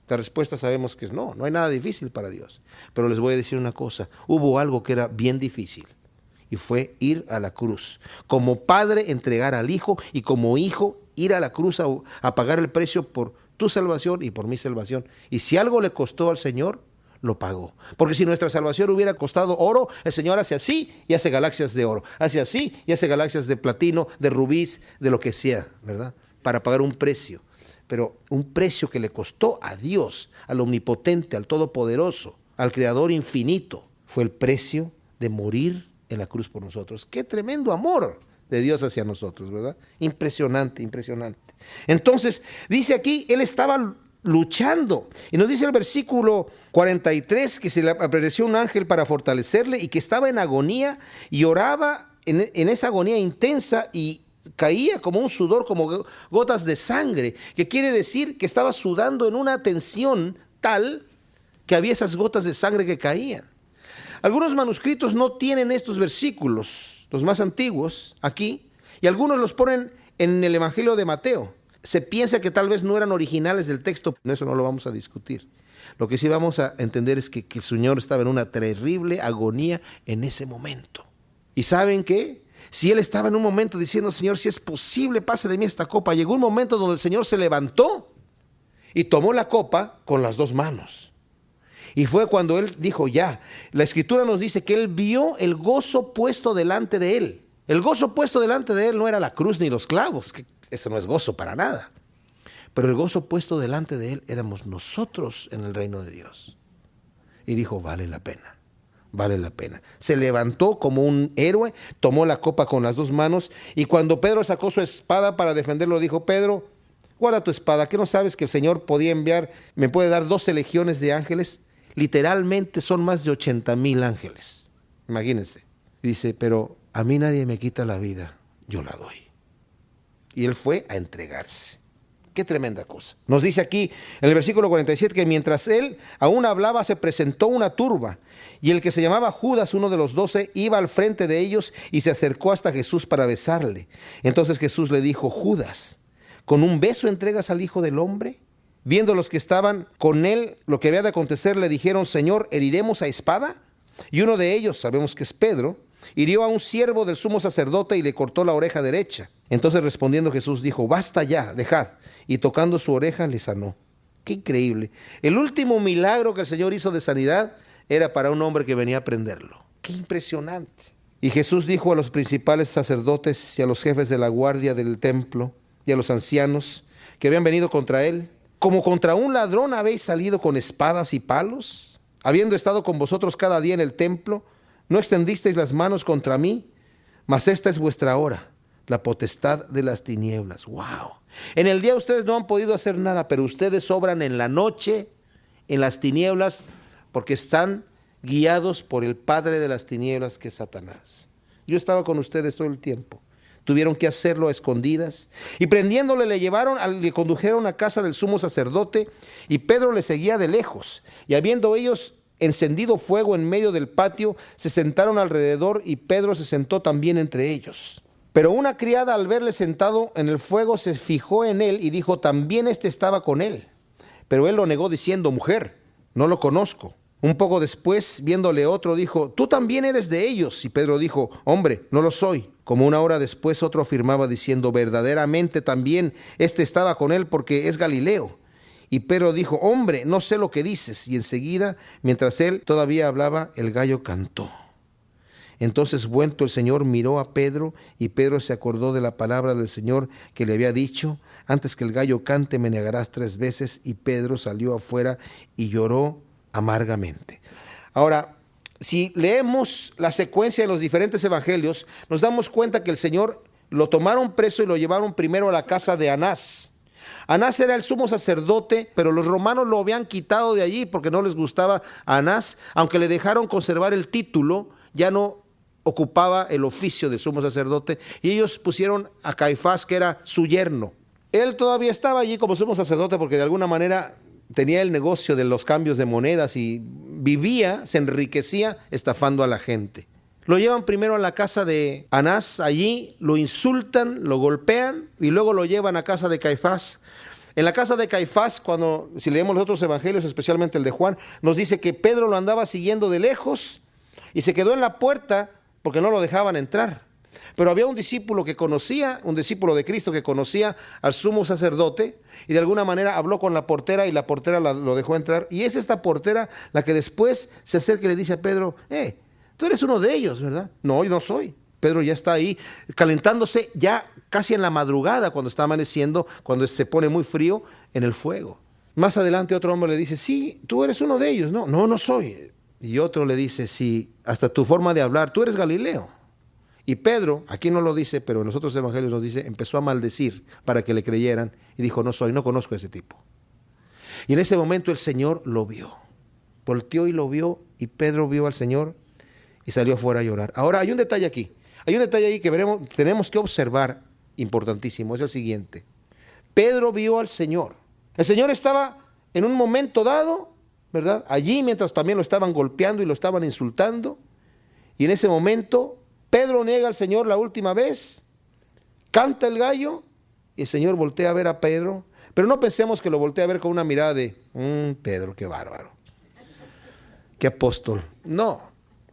La respuesta sabemos que es no, no hay nada difícil para Dios. Pero les voy a decir una cosa, hubo algo que era bien difícil. Y fue ir a la cruz. Como padre, entregar al hijo, y como hijo, ir a la cruz a pagar el precio por tu salvación y por mi salvación. Y si algo le costó al Señor, lo pagó. Porque si nuestra salvación hubiera costado oro, el Señor hace así y hace galaxias de oro. Hace así y hace galaxias de platino, de rubíes, de lo que sea, ¿verdad? Para pagar un precio. Pero un precio que le costó a Dios, al omnipotente, al todopoderoso, al creador infinito, fue el precio de morir en la cruz por nosotros. Qué tremendo amor de Dios hacia nosotros, ¿verdad? Impresionante, impresionante. Entonces, dice aquí, él estaba luchando. Y nos dice el versículo 43 que se le apareció un ángel para fortalecerle y que estaba en agonía y oraba en esa agonía intensa y caía como un sudor, como gotas de sangre, que quiere decir que estaba sudando en una tensión tal que había esas gotas de sangre que caían. Algunos manuscritos no tienen estos versículos, los más antiguos, aquí, y algunos los ponen en el Evangelio de Mateo. Se piensa que tal vez no eran originales del texto, eso no lo vamos a discutir. Lo que sí vamos a entender es que el Señor estaba en una terrible agonía en ese momento. ¿Y saben qué? Si él estaba en un momento diciendo, Señor, si es posible, pase de mí esta copa, llegó un momento donde el Señor se levantó y tomó la copa con las dos manos. Y fue cuando él dijo, ya, la Escritura nos dice que él vio el gozo puesto delante de él. El gozo puesto delante de él no era la cruz ni los clavos, que eso no es gozo para nada. Pero el gozo puesto delante de él éramos nosotros en el reino de Dios. Y dijo, vale la pena. Vale la pena. Se levantó como un héroe, tomó la copa con las dos manos y cuando Pedro sacó su espada para defenderlo, dijo, Pedro, guarda tu espada, ¿qué no sabes que el Señor me puede dar 12 legiones de ángeles? Literalmente son más de 80,000 ángeles. Imagínense. Dice, pero a mí nadie me quita la vida, yo la doy. Y él fue a entregarse. Qué tremenda cosa. Nos dice aquí en el versículo 47 que mientras él aún hablaba se presentó una turba y el que se llamaba Judas, uno de los 12, iba al frente de ellos y se acercó hasta Jesús para besarle. Entonces Jesús le dijo, Judas, ¿con un beso entregas al Hijo del Hombre? Viendo los que estaban con él lo que había de acontecer, le dijeron, Señor, ¿heriremos a espada? Y uno de ellos, sabemos que es Pedro, hirió a un siervo del sumo sacerdote y le cortó la oreja derecha. Entonces respondiendo Jesús dijo, basta ya, dejad. Y tocando su oreja le sanó. Qué increíble. El último milagro que el Señor hizo de sanidad era para un hombre que venía a prenderlo. Qué impresionante. Y Jesús dijo a los principales sacerdotes y a los jefes de la guardia del templo y a los ancianos que habían venido contra él, como contra un ladrón habéis salido con espadas y palos, habiendo estado con vosotros cada día en el templo, no extendisteis las manos contra mí, mas esta es vuestra hora, la potestad de las tinieblas. ¡Wow! En el día ustedes no han podido hacer nada, pero ustedes obran en la noche, en las tinieblas, porque están guiados por el padre de las tinieblas, que es Satanás. Yo estaba con ustedes todo el tiempo. Tuvieron que hacerlo a escondidas, y prendiéndole le condujeron a casa del sumo sacerdote, y Pedro le seguía de lejos, y habiendo ellos encendido fuego en medio del patio, se sentaron alrededor, y Pedro se sentó también entre ellos. Pero una criada, al verle sentado en el fuego, se fijó en él y dijo: también estaba con él. Pero él lo negó diciendo: mujer, no lo conozco. Un poco después, viéndole otro, dijo: tú también eres de ellos. Y Pedro dijo: hombre, no lo soy. Como una hora después, otro afirmaba diciendo: verdaderamente también estaba con él, porque es Galileo. Y Pedro dijo: hombre, no sé lo que dices. Y enseguida, mientras él todavía hablaba, el gallo cantó. Entonces, vuelto el Señor, miró a Pedro, y Pedro se acordó de la palabra del Señor que le había dicho: antes que el gallo cante, me negarás 3 veces. Y Pedro salió afuera y lloró amargamente. Ahora, si leemos la secuencia de los diferentes evangelios, nos damos cuenta que el Señor lo tomaron preso y lo llevaron primero a la casa de Anás. Anás era el sumo sacerdote, pero los romanos lo habían quitado de allí porque no les gustaba a Anás. Aunque le dejaron conservar el título, ya no ocupaba el oficio de sumo sacerdote, y ellos pusieron a Caifás, que era su yerno. Él todavía estaba allí como sumo sacerdote porque de alguna manera tenía el negocio de los cambios de monedas y vivía, se enriquecía estafando a la gente. Lo llevan primero a la casa de Anás, allí lo insultan, lo golpean, y luego lo llevan a casa de Caifás. En la casa de Caifás, si leemos los otros evangelios, especialmente el de Juan, nos dice que Pedro lo andaba siguiendo de lejos y se quedó en la puerta porque no lo dejaban entrar. Pero había un discípulo un discípulo de Cristo que conocía al sumo sacerdote, y de alguna manera habló con la portera, y la portera lo dejó entrar. Y es esta portera la que después se acerca y le dice a Pedro: tú eres uno de ellos, ¿verdad? No, yo no soy. Pedro ya está ahí calentándose, ya casi en la madrugada, cuando está amaneciendo, cuando se pone muy frío, en el fuego. Más adelante otro hombre le dice: sí, tú eres uno de ellos. No, no soy. Y otro le dice: sí, hasta tu forma de hablar, tú eres Galileo. Y Pedro, aquí no lo dice, pero en los otros evangelios nos dice, empezó a maldecir para que le creyeran, y dijo: no conozco a ese tipo. Y en ese momento el Señor lo vio, volteó y lo vio, y Pedro vio al Señor y salió afuera a llorar. Ahora hay un detalle aquí que tenemos que observar, importantísimo, es el siguiente. Pedro vio al Señor. El Señor estaba en un momento dado, ¿verdad?, allí mientras también lo estaban golpeando y lo estaban insultando, y en ese momento Pedro niega al Señor la última vez, canta el gallo, y el Señor voltea a ver a Pedro, pero no pensemos que lo voltea a ver con una mirada de: Pedro, qué bárbaro, qué apóstol. No,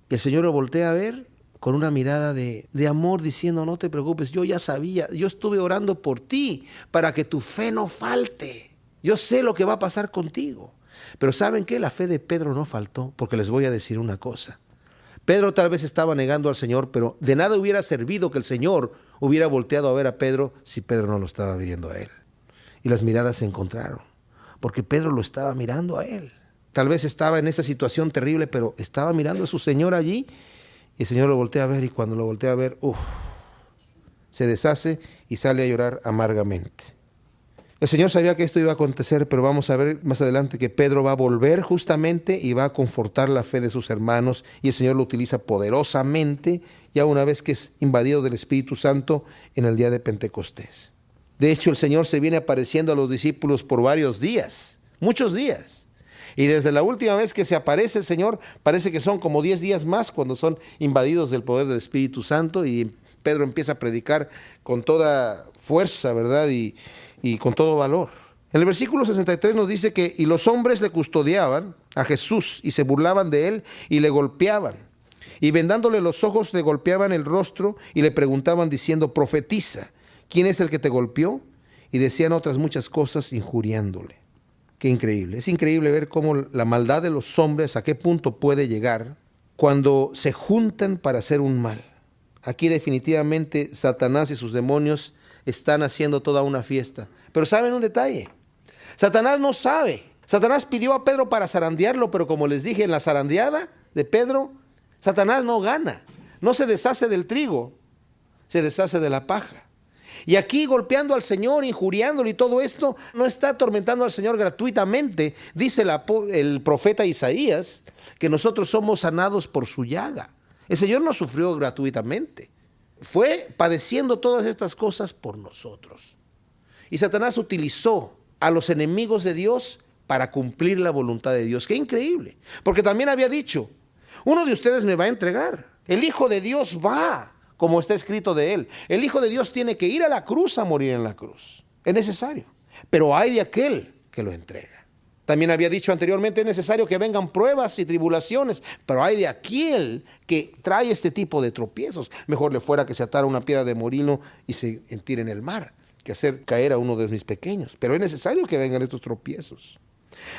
el Señor lo voltea a ver con una mirada de amor, diciendo: no te preocupes, yo ya sabía, yo estuve orando por ti para que tu fe no falte. Yo sé lo que va a pasar contigo. Pero ¿saben qué? La fe de Pedro no faltó, porque les voy a decir una cosa. Pedro tal vez estaba negando al Señor, pero de nada hubiera servido que el Señor hubiera volteado a ver a Pedro si Pedro no lo estaba viendo a él. Y las miradas se encontraron, porque Pedro lo estaba mirando a él. Tal vez estaba en esa situación terrible, pero estaba mirando a su Señor allí, y el Señor lo voltea a ver, y cuando lo voltea a ver, se deshace y sale a llorar amargamente. El Señor sabía que esto iba a acontecer, pero vamos a ver más adelante que Pedro va a volver justamente y va a confortar la fe de sus hermanos, y el Señor lo utiliza poderosamente ya una vez que es invadido del Espíritu Santo en el día de Pentecostés. De hecho, el Señor se viene apareciendo a los discípulos por varios días, muchos días. Y desde la última vez que se aparece el Señor, parece que son como 10 días más cuando son invadidos del poder del Espíritu Santo, y Pedro empieza a predicar con toda fuerza, ¿verdad?, y con todo valor. En el versículo 63 nos dice que: y los hombres le custodiaban a Jesús, y se burlaban de él, y le golpeaban. Y vendándole los ojos, le golpeaban el rostro, y le preguntaban diciendo: profetiza, ¿quién es el que te golpeó? Y decían otras muchas cosas, injuriándole. Qué increíble. Es increíble ver cómo la maldad de los hombres, a qué punto puede llegar cuando se juntan para hacer un mal. Aquí definitivamente Satanás y sus demonios están haciendo toda una fiesta. Pero ¿saben un detalle? Satanás no sabe. Satanás pidió a Pedro para zarandearlo, pero como les dije, en la zarandeada de Pedro, Satanás no gana. No se deshace del trigo, se deshace de la paja. Y aquí golpeando al Señor, injuriándolo y todo esto, no está atormentando al Señor gratuitamente. Dice el profeta Isaías que nosotros somos sanados por su llaga. El Señor no sufrió gratuitamente. Fue padeciendo todas estas cosas por nosotros. Y Satanás utilizó a los enemigos de Dios para cumplir la voluntad de Dios. ¡Qué increíble! Porque también había dicho, uno de ustedes me va a entregar. El Hijo de Dios va, como está escrito de él. El Hijo de Dios tiene que ir a la cruz a morir en la cruz. Es necesario. Pero hay de aquel que lo entrega. También había dicho anteriormente, es necesario que vengan pruebas y tribulaciones, pero hay de aquel que trae este tipo de tropiezos. Mejor le fuera que se atara una piedra de molino y se tire en el mar, que hacer caer a uno de mis pequeños. Pero es necesario que vengan estos tropiezos.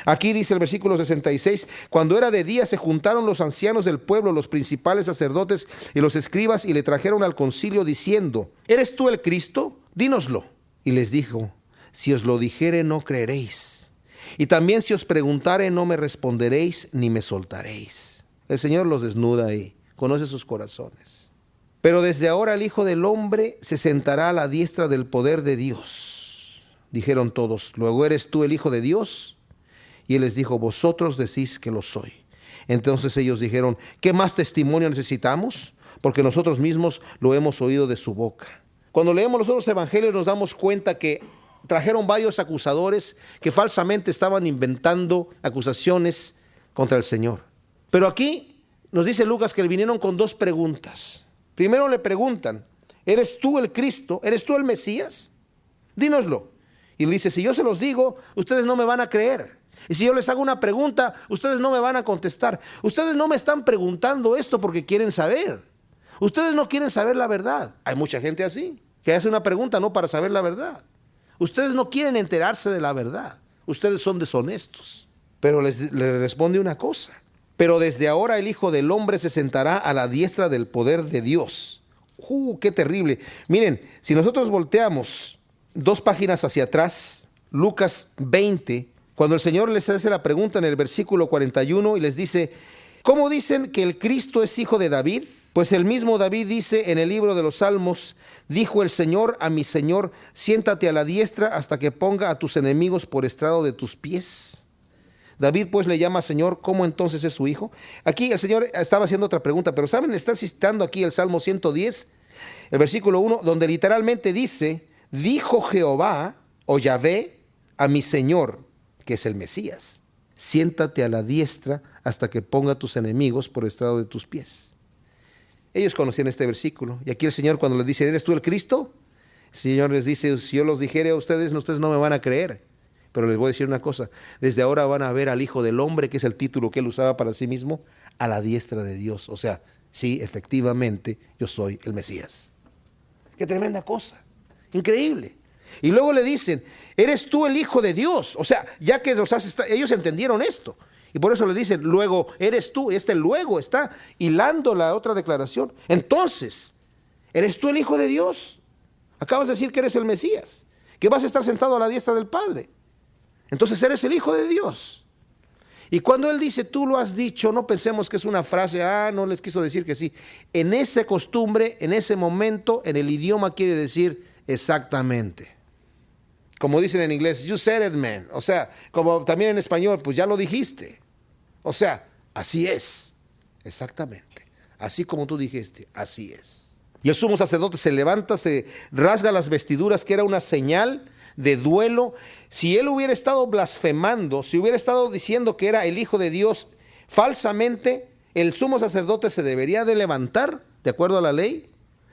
Aquí dice el versículo 66, cuando era de día se juntaron los ancianos del pueblo, los principales sacerdotes y los escribas y le trajeron al concilio diciendo, ¿eres tú el Cristo? Dínoslo. Y les dijo, si os lo dijere no creeréis. Y también si os preguntare no me responderéis ni me soltaréis. El Señor los desnuda y conoce sus corazones. Pero desde ahora el Hijo del Hombre se sentará a la diestra del poder de Dios. Dijeron todos, ¿luego eres tú el Hijo de Dios? Y él les dijo, vosotros decís que lo soy. Entonces ellos dijeron, ¿qué más testimonio necesitamos? Porque nosotros mismos lo hemos oído de su boca. Cuando leemos los otros evangelios nos damos cuenta que trajeron varios acusadores que falsamente estaban inventando acusaciones contra el Señor. Pero aquí nos dice Lucas que le vinieron con dos preguntas. Primero le preguntan, ¿eres tú el Cristo? ¿Eres tú el Mesías? Dínoslo. Y él dice, si yo se los digo, ustedes no me van a creer. Y si yo les hago una pregunta, ustedes no me van a contestar. Ustedes no me están preguntando esto porque quieren saber. Ustedes no quieren saber la verdad. Hay mucha gente así, que hace una pregunta no para saber la verdad. Ustedes no quieren enterarse de la verdad. Ustedes son deshonestos. Pero les responde una cosa. Pero desde ahora el Hijo del Hombre se sentará a la diestra del poder de Dios. ¡Qué terrible! Miren, si nosotros volteamos 2 páginas hacia atrás, Lucas 20, cuando el Señor les hace la pregunta en el versículo 41 y les dice, ¿cómo dicen que el Cristo es hijo de David? Pues el mismo David dice en el libro de los Salmos, dijo el Señor a mi Señor, siéntate a la diestra hasta que ponga a tus enemigos por estrado de tus pies. David pues le llama Señor, ¿cómo entonces es su hijo? Aquí el Señor estaba haciendo otra pregunta, pero ¿saben? Está citando aquí el Salmo 110, el versículo 1, donde literalmente dice, dijo Jehová o Yahvé a mi Señor, que es el Mesías, siéntate a la diestra hasta que ponga a tus enemigos por estrado de tus pies. Ellos conocían este versículo. Y aquí el Señor cuando les dice, ¿eres tú el Cristo? El Señor les dice, si yo los dijere a ustedes no me van a creer. Pero les voy a decir una cosa, desde ahora van a ver al Hijo del Hombre, que es el título que él usaba para sí mismo, a la diestra de Dios. O sea, sí, efectivamente, yo soy el Mesías. Qué tremenda cosa, increíble. Y luego le dicen, ¿eres tú el Hijo de Dios? O sea, ya que ellos entendieron esto. Y por eso le dicen, luego eres tú. Luego está hilando la otra declaración. Entonces, ¿eres tú el Hijo de Dios? Acabas de decir que eres el Mesías, que vas a estar sentado a la diestra del Padre. Entonces eres el Hijo de Dios. Y cuando él dice, tú lo has dicho, no pensemos que es una frase, no les quiso decir que sí. En esa costumbre, en ese momento, en el idioma quiere decir exactamente. Como dicen en inglés, you said it, man. O sea, como también en español, pues ya lo dijiste. O sea, así es. Exactamente. Así como tú dijiste, así es. Y el sumo sacerdote se levanta, se rasga las vestiduras, que era una señal de duelo. Si él hubiera estado blasfemando, si hubiera estado diciendo que era el Hijo de Dios falsamente, el sumo sacerdote se debería de levantar, de acuerdo a la ley,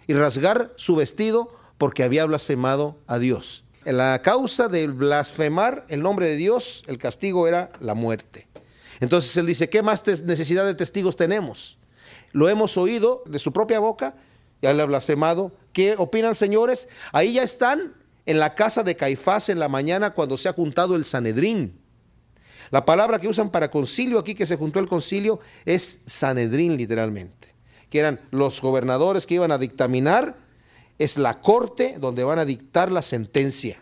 y rasgar su vestido porque había blasfemado a Dios. La causa de blasfemar el nombre de Dios, el castigo era la muerte. Entonces él dice, ¿qué más necesidad de testigos tenemos? Lo hemos oído de su propia boca, ya le ha blasfemado. ¿Qué opinan, señores? Ahí ya están en la casa de Caifás en la mañana cuando se ha juntado el Sanedrín. La palabra que usan para concilio aquí, que se juntó el concilio, es Sanedrín literalmente, que eran los gobernadores que iban a dictaminar. Es la corte donde van a dictar la sentencia.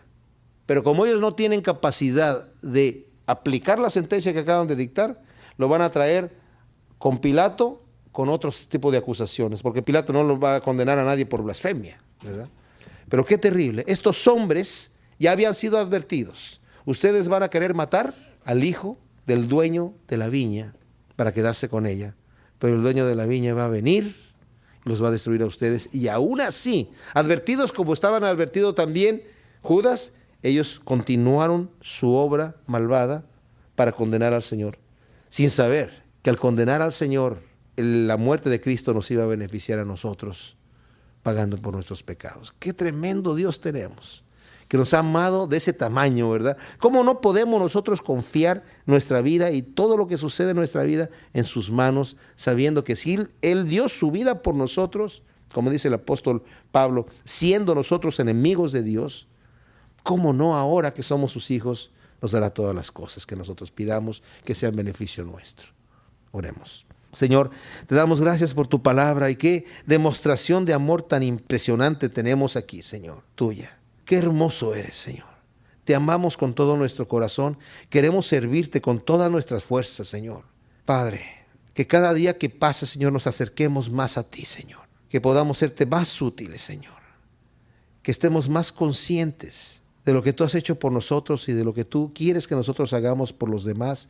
Pero como ellos no tienen capacidad de aplicar la sentencia que acaban de dictar, lo van a traer con Pilato, con otro tipo de acusaciones, porque Pilato no lo va a condenar a nadie por blasfemia, ¿verdad? Pero qué terrible. Estos hombres ya habían sido advertidos. Ustedes van a querer matar al hijo del dueño de la viña para quedarse con ella. Pero el dueño de la viña va a venir y los va a destruir a ustedes. Y aún así, advertidos como estaban advertidos también Judas, ellos continuaron su obra malvada para condenar al Señor, sin saber que al condenar al Señor, la muerte de Cristo nos iba a beneficiar a nosotros, pagando por nuestros pecados. Qué tremendo Dios tenemos, que nos ha amado de ese tamaño, ¿verdad? ¿Cómo no podemos nosotros confiar nuestra vida y todo lo que sucede en nuestra vida en sus manos, sabiendo que si Él dio su vida por nosotros, como dice el apóstol Pablo, siendo nosotros enemigos de Dios, ¿cómo no ahora que somos sus hijos nos dará todas las cosas que nosotros pidamos que sean beneficio nuestro? Oremos. Señor, te damos gracias por tu palabra y qué demostración de amor tan impresionante tenemos aquí, Señor, tuya. Qué hermoso eres, Señor. Te amamos con todo nuestro corazón. Queremos servirte con todas nuestras fuerzas, Señor. Padre, que cada día que pase, Señor, nos acerquemos más a ti, Señor. Que podamos serte más útiles, Señor. Que estemos más conscientes de lo que tú has hecho por nosotros y de lo que tú quieres que nosotros hagamos por los demás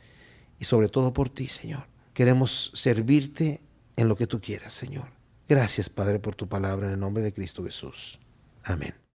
y sobre todo por ti, Señor. Queremos servirte en lo que tú quieras, Señor. Gracias, Padre, por tu palabra en el nombre de Cristo Jesús. Amén.